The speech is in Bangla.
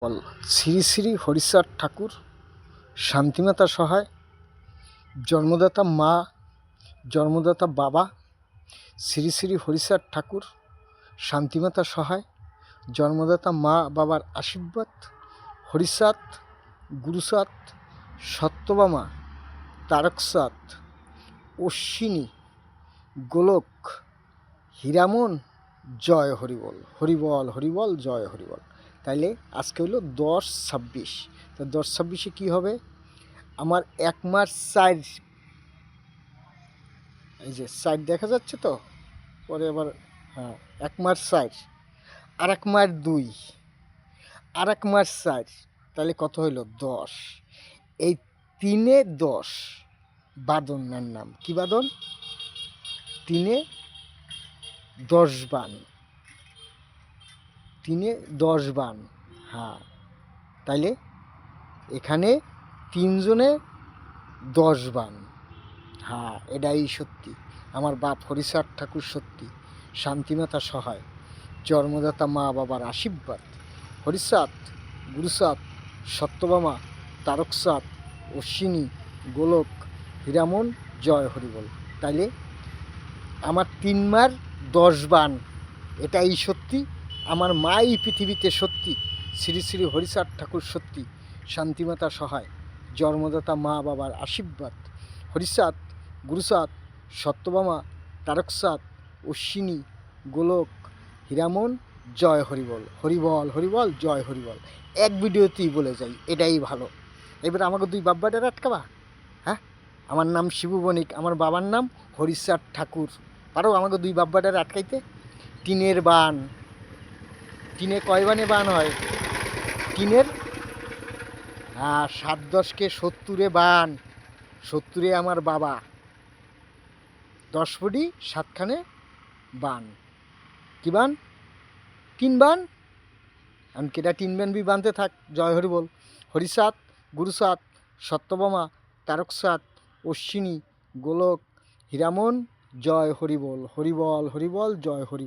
বল শ্রী শ্রী হরিচাঁদ ঠাকুর শান্তিমাতা সহায়, জন্মদাতা মা, জন্মদাতা বাবা। শ্রী শ্রী হরিচাঁদ ঠাকুর শান্তিমাতা সহায়, জন্মদাতা মা বাবার আশীর্বাদ। হরিচাঁদ, গুরুচাঁদ, সত্যভামা, তারকচাঁদ, অশ্বিনী, গোলক, হীরামন, জয় হরিবল, হরিবল হরিবল, জয় হরিবল। তাইলে আজকে হলো 10-26। তো 10-26-এ কী হবে? আমার 1 মাস 4, এই যে 4 দেখা যাচ্ছে তো, পরে আবার 1 মাস 4, আর 1 মাস 2, আর 1 মাস 4, তাহলে কত হইল? 10। এই 3-এ 10 বাদনের নাম কি? বাদন। 3-এ 10 বান, 3-এ 10 বান। তাইলে এখানে 3 জনে 10 বান। এটাই সত্যি। আমার বাপ হরিচাঁদ ঠাকুর সত্যি, শান্তিমাতা সহায়, জন্মদাতা মা বাবার আশীর্বাদ। হরিচাঁদ, গুরুচাঁদ, সত্যভামা, তারকচাঁদ, অশ্বিনী, গোলক, হীরামন, জয় হরিবল। তাইলে আমার 3 মার 10 বান, এটাই সত্যি। আমার মা এই পৃথিবীতে সত্যি, শ্রী শ্রী হরিচাঁদ ঠাকুর সত্যি, শান্তিমাতা সহায়, জন্মদাতা মা বাবার আশীর্বাদ। হরিচাঁদ, গুরুচাঁদ, সত্যভামা, তারকচাঁদ, অশ্বিনী, গোলক, হীরামন, জয় হরিবল, হরিবল হরিবল, জয় হরিবল। এক ভিডিওতেই বলে যাই, এটাই ভালো। এবার আমাকে 2 বাব্বাটার আটকাবা? আমার নাম শিবু বণিক, আমার বাবার নাম হরিচাঁদ ঠাকুর। পারো আমাকে 2 বাব্বাটার আটকাইতে? 3-এর বান। 3-এ কয় বানে বান হয়? 3-এর 7-10-কে 70-এ বান। 70-এ আমার বাবা, 10 ফুটি 7খানে বান। কি বান? 3 বান। আমি কেটা 3 বান বি বানতে থাক। জয় হরিবল। হরিচাঁদ, গুরুচাঁদ, সত্যভামা, তারকচাঁদ, অশ্বিনী, গোলক, হীরামন, জয় হরিবল, হরিবল হরিবল, জয় হরিবল।